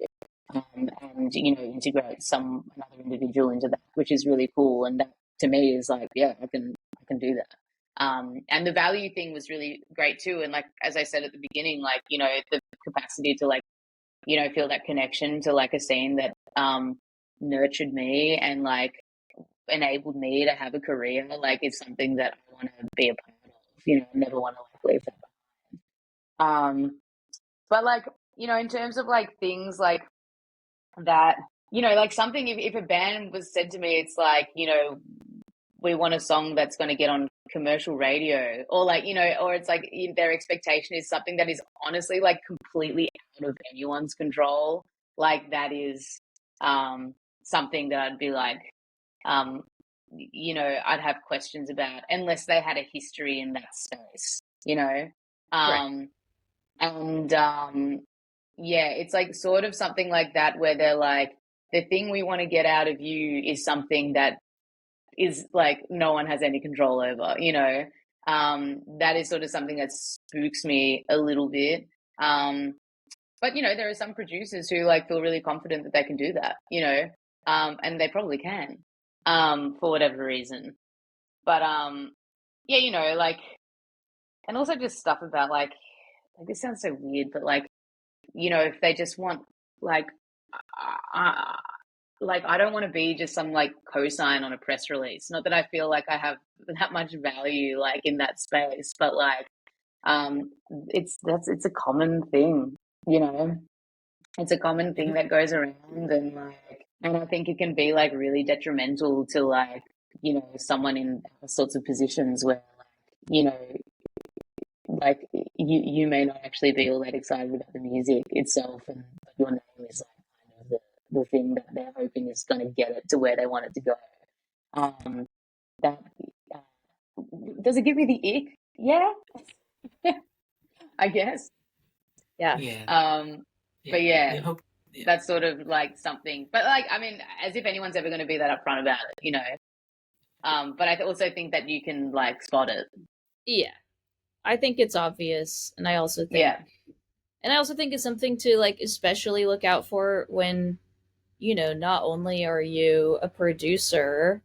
And you know, integrate another individual into that, which is really cool. And that to me is like, yeah, I can do that. And the value thing was really great too. And like as I said at the beginning, like, you know, the capacity to like, you know, feel that connection to like a scene that nurtured me and like enabled me to have a career, like is something that I want to be a part of. You know, I never want to like leave that behind. But like, you know, in terms of like things like that, you know, like something, if a band was said to me, it's like, you know, we want a song that's going to get on commercial radio, or like, you know, or it's like their expectation is something that is honestly like completely out of anyone's control. Like that is something that I'd be like, you know, I'd have questions about unless they had a history in that space, you know? Right. And yeah, it's like sort of something like that where they're like, the thing we want to get out of you is something that is like no one has any control over, you know. That is sort of something that spooks me a little bit. But you know, there are some producers who like feel really confident that they can do that, you know, and they probably can, for whatever reason. But yeah, you know, like, and also just stuff about like this sounds so weird, but like, you know, if they just want like, uh, like I don't want to be just some like cosign on a press release. Not that I feel like I have that much value like in that space, but like, it's a common thing, you know. It's a common thing that goes around, and like, and I think it can be like really detrimental to like, you know, someone in all sorts of positions where like, you know, like you may not actually be all that excited about the music itself, and your name is like kind of the thing that they're hoping is going to get it to where they want it to go. Um, that uh, does it give me the ick? Yeah, I guess. Yeah. Yeah. But yeah, hope. Yeah. that's sort of like something. But like, I mean, as if anyone's ever going to be that upfront about it, you know. But I also think that you can like spot it. Yeah. I think it's obvious, and I also think Yeah. it's something to like especially look out for when, you know, not only are you a producer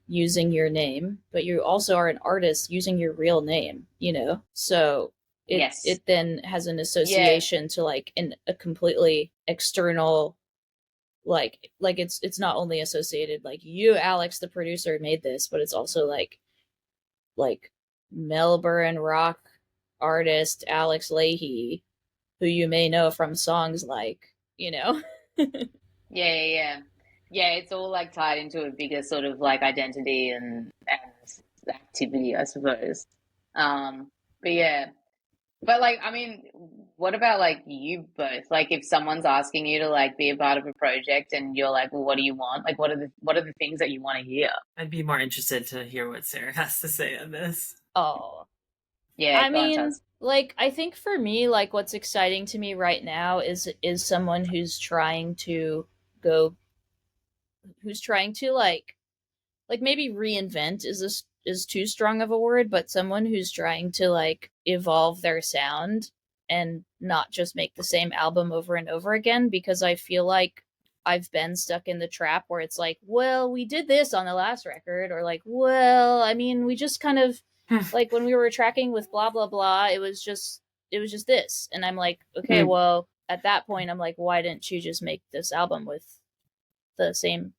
using your name, but you also are an artist using your real name, you know? So Yes. it then has an Yeah. association to like a completely external like it's not only associated like you, Alex the producer, made this, but it's also like Melbourne rock artist Alex Lahey, who you may know from songs like, you know. Yeah. Yeah, it's all like tied into a bigger sort of like identity and activity, I suppose. But yeah. But like, I mean, what about like you both? Like if someone's asking you to like be a part of a project and you're like, well, what do you want? Like what are the things that you want to hear? I'd be more interested to hear what Sarah has to say on this. Oh. Yeah, I go on, mean, Taz. like I think for me, like what's exciting to me right now is someone who's trying to go who's trying to like maybe reinvent is too strong of a word, but someone who's trying to like evolve their sound and not just make the same album over and over again, because I feel like I've been stuck in the trap where it's like, well, we did this on the last record, or like, well, I mean, we just kind of like when we were tracking with blah blah blah, it was just this. And I'm like, okay, well, at that point I'm like, why didn't you just make this album with the same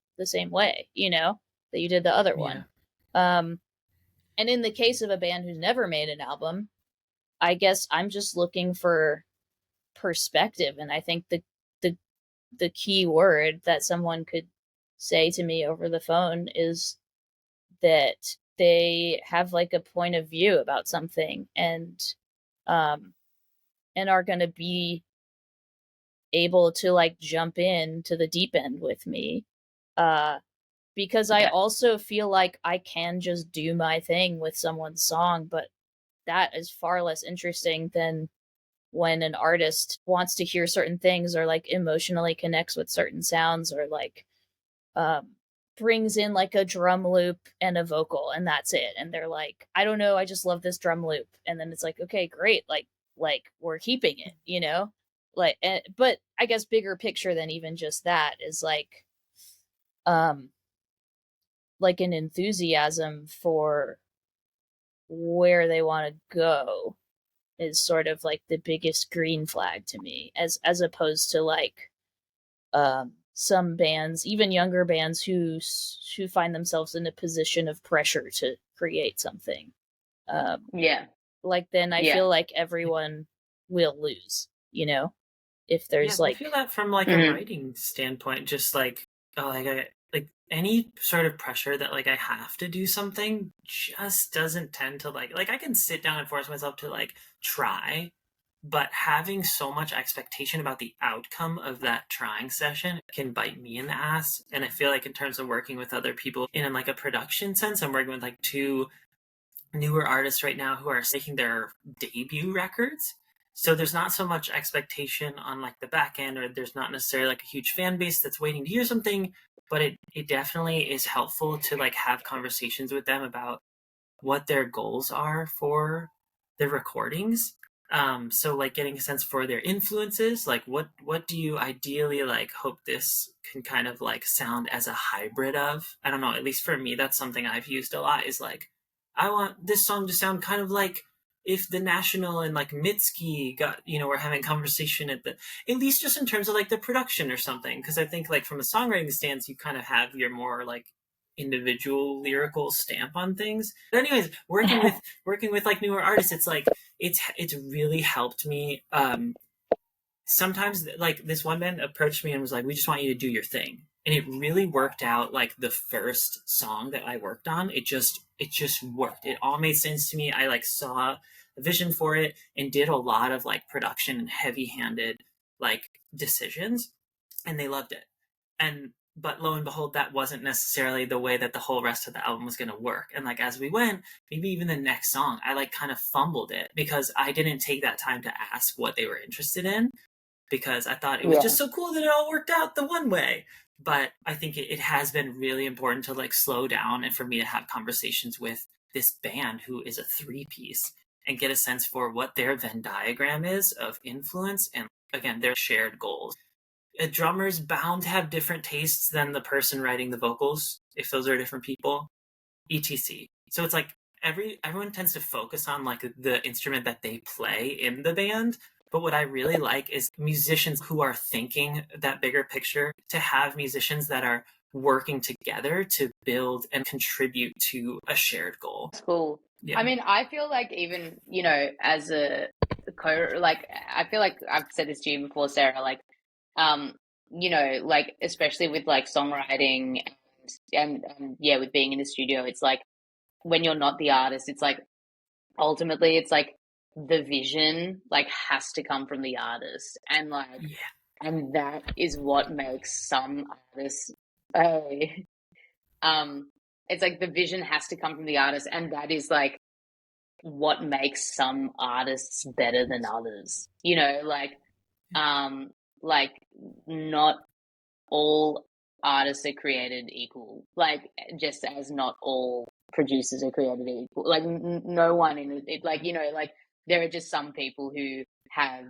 way, you know, that you did the other one? And in the case of a band who's never made an album, I guess I'm just looking for perspective, and I think the key word that someone could say to me over the phone is that they have like a point of view about something, um and are going to be able to like jump in to the deep end with me, because I also feel like I can just do my thing with someone's song, but that is far less interesting than when an artist wants to hear certain things or like emotionally connects with certain sounds or like brings in like a drum loop and a vocal and that's it. And they're like, I don't know, I just love this drum loop. And then it's like, okay, great. Like we're keeping it, you know? But I guess bigger picture than even just that is like an enthusiasm for where they want to go is sort of like the biggest green flag to me, as opposed to like some bands, even younger bands who find themselves in a position of pressure to create something. Like then I feel like everyone will lose, you know, if there's I feel that from like a writing standpoint, just like like any sort of pressure that like I have to do something just doesn't tend to like I can sit down and force myself to like try, but having so much expectation about the outcome of that trying session can bite me in the ass. And I feel like in terms of working with other people in like a production sense, I'm working with like 2 newer artists right now who are making their debut records. So there's not so much expectation on like the back end, or there's not necessarily like a huge fan base that's waiting to hear something, but it definitely is helpful to like have conversations with them about what their goals are for their recordings. So like getting a sense for their influences, like what do you ideally like hope this can kind of like sound as a hybrid of? I don't know, at least for me, that's something I've used a lot, is like, I want this song to sound kind of like if the National and like Mitski got, you know, we're having conversation at least just in terms of like the production or something. Cause I think like from a songwriting stance, you kind of have your more like individual lyrical stamp on things. But anyways, working with like newer artists, it's like, it's really helped me. Sometimes like this one band approached me and was like, we just want you to do your thing. And it really worked out. Like the first song that I worked on, it just worked. It all made sense to me. I like saw a vision for it and did a lot of like production and heavy-handed like decisions, and they loved it. But lo and behold, that wasn't necessarily the way that the whole rest of the album was going to work. And like as we went, maybe even the next song, I like kind of fumbled it because I didn't take that time to ask what they were interested in, because I thought it was just so cool that it all worked out the one way. But I think it has been really important to like slow down and for me to have conversations with this band who is a 3-piece and get a sense for what their Venn diagram is of influence and, again, their shared goals. A drummer's bound to have different tastes than the person writing the vocals, if those are different people, etc. So it's like everyone tends to focus on like the instrument that they play in the band. But what I really like is musicians who are thinking that bigger picture, to have musicians that are working together to build and contribute to a shared goal. That's cool. Yeah. I mean, I feel like even, you know, as a like, I feel like I've said this to you before, Sarah, like, you know, like, especially with like songwriting and with being in the studio, it's like when you're not the artist, it's like, ultimately it's like, the vision like has to come from the artist, and like and that is what makes some artists it's like the vision has to come from the artist, and that is like what makes some artists better than others, you know, like not all artists are created equal, like just as not all producers are created equal, like no one in it, like, you know, like there are just some people who have,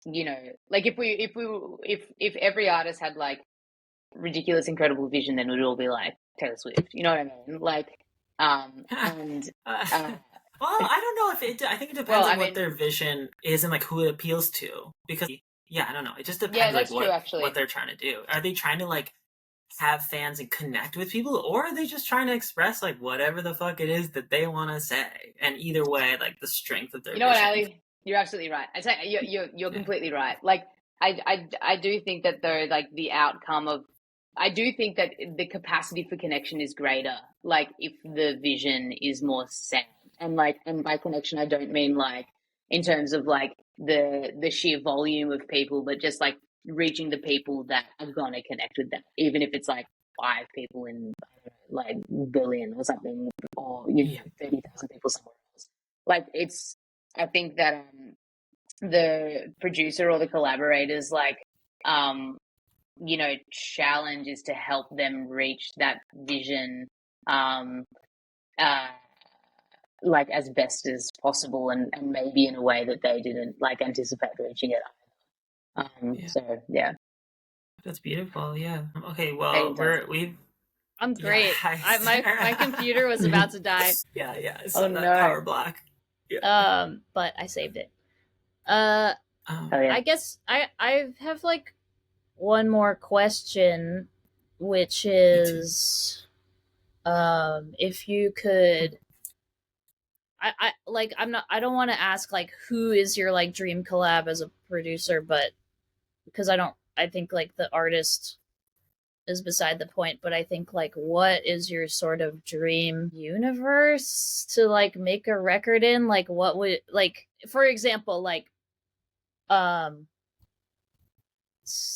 you know, like if every artist had like ridiculous, incredible vision, then we'd all be like Taylor Swift. You know what I mean? Like, and well, I don't know if it. I think it depends on what their vision is and like who it appeals to. Because I don't know. It just depends what they're trying to do. Are they trying to like have fans and connect with people, or are they just trying to express like whatever the fuck it is that they want to say? And either way, like the strength of their vision. What, Ali, you're absolutely right. I say you're completely right. Like I do think that though, like the outcome of, I do think that the capacity for connection is greater, like if the vision is more sound. And like, and by connection, I don't mean like in terms of like the sheer volume of people, but just like reaching the people that are going to connect with them, even if it's like 5 people in, I don't know, like Berlin or something, or, you know, 30,000 people somewhere else. Like, I think that the producer or the collaborators, like, you know, challenge is to help them reach that vision, um, uh, like as best as possible, and maybe in a way that they didn't like anticipate reaching it. So yeah, that's beautiful. Yeah. Okay. Well, fantastic. we've I'm great. My computer was about to die. Yeah. I Oh saw that no. power block. Yeah. But I saved it. Oh yeah. I guess I have like one more question, which is, if you could, I don't want to ask like who is your like dream collab as a producer, but because I think like the artist is beside the point, but I think like what is your sort of dream universe to like make a record in? Like what would, like, for example, like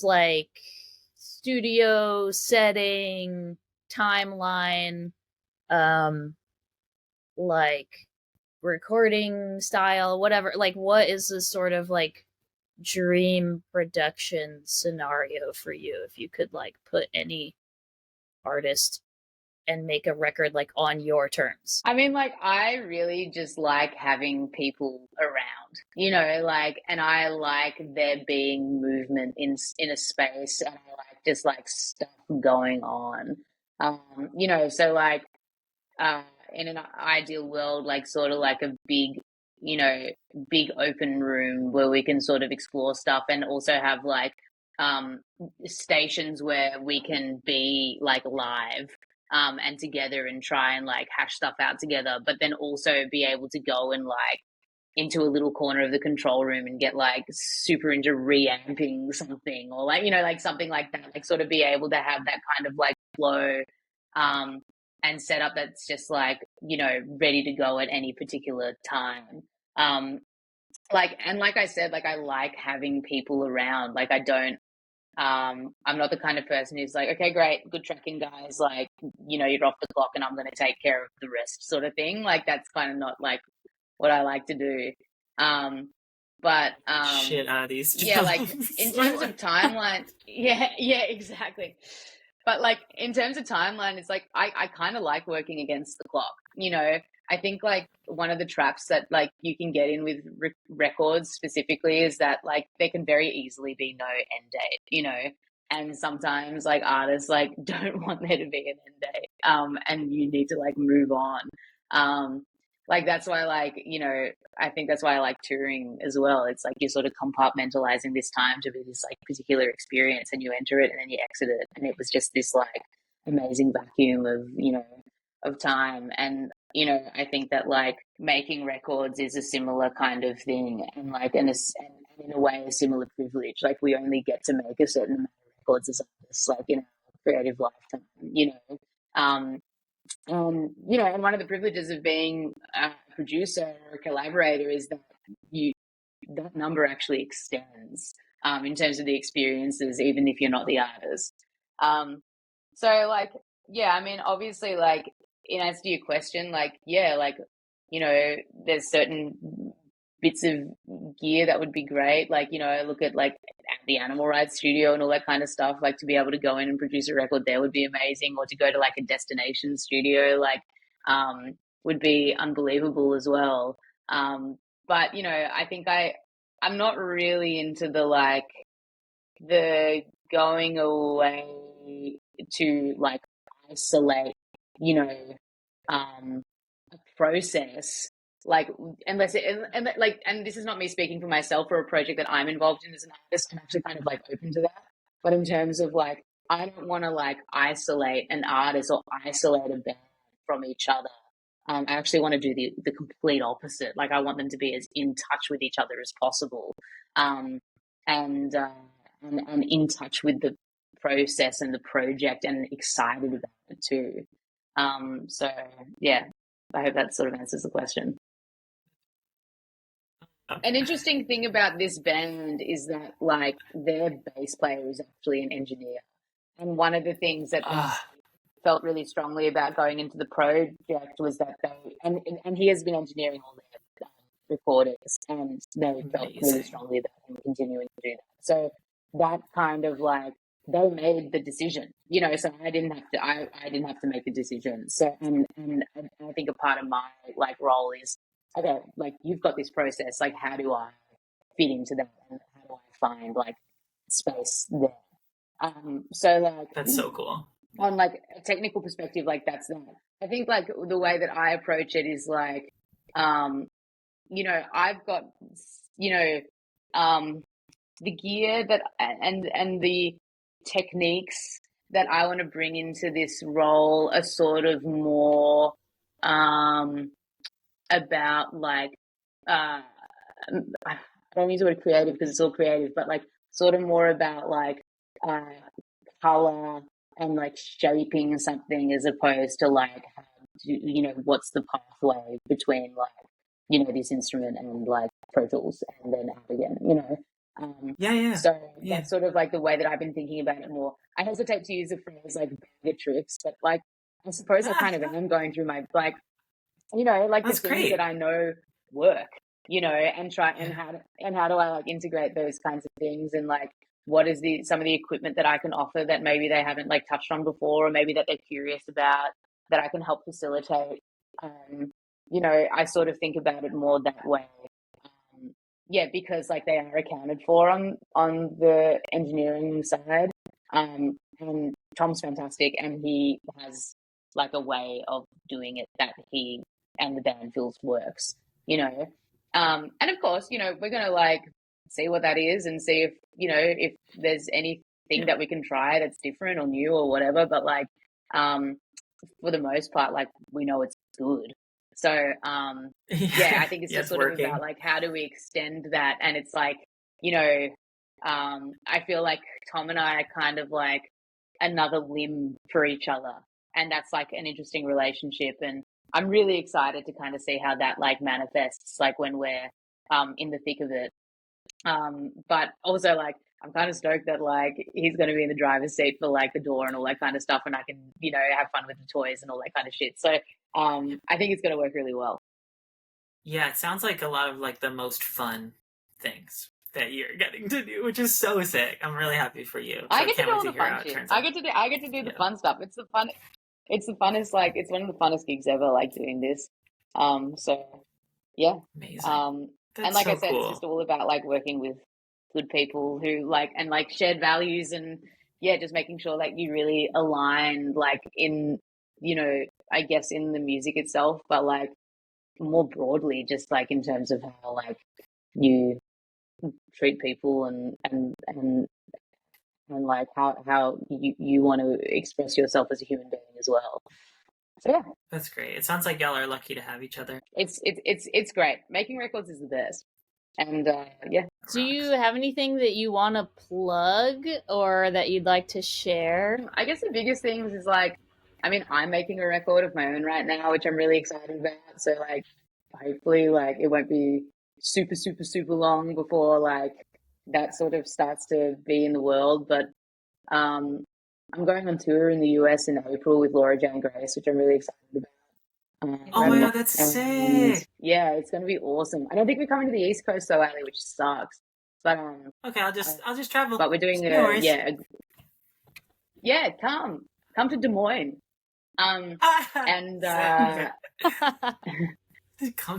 like studio setting, timeline, um like recording style, whatever. Like what is the sort of like dream production scenario for you if you could like put any artist and make a record like on your terms? I mean, like, I really just like having people around, you know, like, and I like there being movement in a space, and I like just like stuff going on. You know, so like, in an ideal world, like sort of like a big, you know, big open room where we can sort of explore stuff, and also have like um stations where we can be like live, and together, and try and like hash stuff out together, but then also be able to go and like into a little corner of the control room and get like super into reamping something, or like, you know, like something like that, like sort of be able to have that kind of like flow, um and setup that's just like, you know, ready to go at any particular time. Like, and like I said, like I like having people around. Like I don't, I'm not the kind of person who's like, okay, great, good tracking, guys. Like, you know, you're off the clock and I'm going to take care of the rest, sort of thing. Like that's kind of not like what I like to do. But Shit out of these yeah, like jobs. in terms of timeline, yeah, exactly. But like in terms of timeline, it's like I kind of like working against the clock. You know, I think like one of the traps that like you can get in with records specifically is that like there can very easily be no end date. You know, and sometimes like artists like don't want there to be an end date. And you need to like move on. Like that's why, like, you know, I think that's why I like touring as well. It's like you're sort of compartmentalizing this time to be this like particular experience, and you enter it and then you exit it, and it was just this like amazing vacuum of, you know, of time. And you know, I think that like making records is a similar kind of thing, and like and in a way a similar privilege. Like we only get to make a certain amount of records as artists, like in our creative lifetime, you know. You know, and one of the privileges of being a producer or a collaborator is that you that number actually extends, in terms of the experiences, even if you're not the artist. So like, yeah, I mean, obviously, like in answer to your question, like, yeah, like, you know, there's certain bits of gear that would be great. Like, you know, I look at like the Animal Rights studio and all that kind of stuff. Like to be able to go in and produce a record there would be amazing, or to go to like a destination studio, like, would be unbelievable as well. But you know, I think I'm not really into the like the going away to like isolate, you know, a process, like unless it, and like, and this is not me speaking for myself or a project that I'm involved in as an artist. I'm actually kind of like open to that, but in terms of like I don't want to like isolate an artist or isolate a band from each other. I actually want to do the complete opposite. Like I want them to be as in touch with each other as possible, um, and, uh, and in touch with the process and the project, and excited about it too. So yeah, I hope that sort of answers the question. An interesting thing about this band is that like their bass player is actually an engineer, and one of the things that I felt really strongly about going into the project was that and he has been engineering all their recordings, and they felt really strongly about him continuing to do that. So that kind of like, they made the decision, so I didn't have to make the decision. So and I think a part of my like role is, okay, like, you've got this process, like, how do I fit into that, and how do I find like space there? So like, that's so cool. On like a technical perspective, like, that's that. I think like the way that I approach it is like, I've got, the gear that and the techniques that I want to bring into this role are sort of more about like, I don't use the word creative because it's all creative, but like sort of more about like color and like shaping something, as opposed to like, what's the pathway between like, this instrument and like Pro Tools and then out again, So that's sort of like the way that I've been thinking about it more. I hesitate to use the phrase like bag tricks, but like, I suppose I kind of am going through my like, like that's the things great. that I know work, and try and how do I like integrate those kinds of things, and like, what is some of the equipment that I can offer that maybe they haven't like touched on before, or maybe that they're curious about, that I can help facilitate. I sort of think about it more that way. Because like they are accounted for on the engineering side. And Tom's fantastic, and he has like a way of doing it that he and the band feels works, and of course, we're gonna like see what that is and see if if there's anything that we can try that's different or new or whatever, but like for the most part, like, we know it's good. So I think it's just sort of about like, how do we extend that? And it's like, I feel like Tom and I are kind of like another limb for each other, and that's like an interesting relationship, and I'm really excited to kind of see how that like manifests, like when we're in the thick of it. But also like, I'm kind of stoked that like he's going to be in the driver's seat for like the door and all that kind of stuff, and I can have fun with the toys and all that kind of shit. So I think it's going to work really well. Yeah, it sounds like a lot of like the most fun things that you're getting to do, which is so sick. I'm really happy for you. So I get to do all the fun shit. I get to do the fun stuff. It's the funnest, like, it's one of the funnest gigs ever, like, doing this. So yeah. Amazing. And like so I said, cool. It's just all about like working with good people who like, and like shared values, and just making sure that you really align, like, in, I guess in the music itself, but like more broadly, just like in terms of how like you treat people and like how you want to express yourself as a human being as well. So yeah, that's great. It sounds like y'all are lucky to have each other. It's great. Making records is the best. And yeah. Do you have anything that you want to plug or that you'd like to share? I guess the biggest things is like, I mean, I'm making a record of my own right now, which I'm really excited about. So like, hopefully, like, it won't be super, super, super long before like that sort of starts to be in the world. But I'm going on tour in the US in April with Laura Jane Grace, which I'm really excited about. Oh my god, that's sick! Yeah, it's going to be awesome. I don't think we're coming to the East Coast though, Ali, which sucks. But okay, I'll just travel. But we're doing come to Des Moines. And come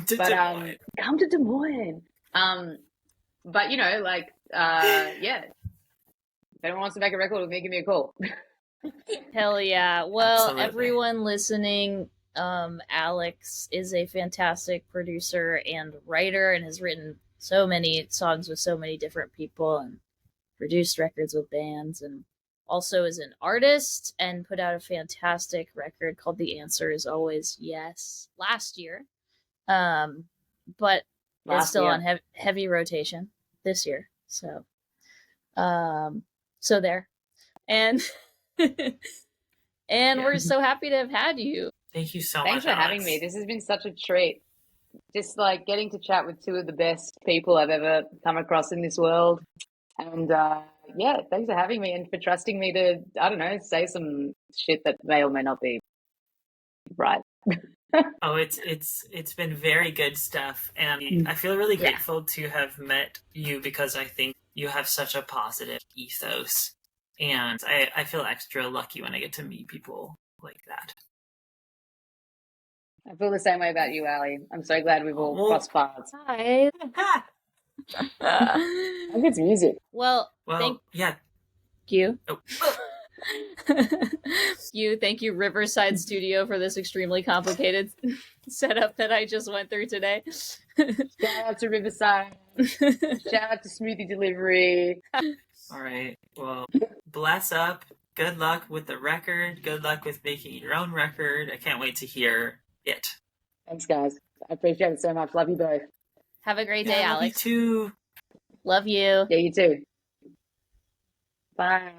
to Des Moines. Come to Des Moines. But like, if anyone wants to make a record with me, give me a call. Hell yeah! Well, Absolutely. Everyone listening, Alex is a fantastic producer and writer, and has written so many songs with so many different people, and produced records with bands, and also is an artist, and put out a fantastic record called "The Answer Is Always Yes" last year. But it's still on heavy rotation this year. So, so there, and and we're so happy to have had you. Thank you so much. Thanks for having me. This has been such a treat. Just like getting to chat with two of the best people I've ever come across in this world. And Yeah, thanks for having me and for trusting me to, I don't know, say some shit that may or may not be right. Oh, it's been very good stuff, and I feel really grateful to have met you because I think you have such a positive ethos, and I feel extra lucky when I get to meet people like that. I feel the same way about you, Ali. I'm so glad we've all crossed paths. Hi. I think it's music. Well, thank yeah. you. Oh. Thank you, Riverside Studio, for this extremely complicated setup that I just went through today. Shout out to Riverside. Shout out to Smoothie Delivery. All right. Well, bless up. Good luck with the record. Good luck with making your own record. I can't wait to hear it. Thanks, guys. I appreciate it so much. Love you both. Have a great day, Alex. You too. Love you. Yeah, you too. Bye.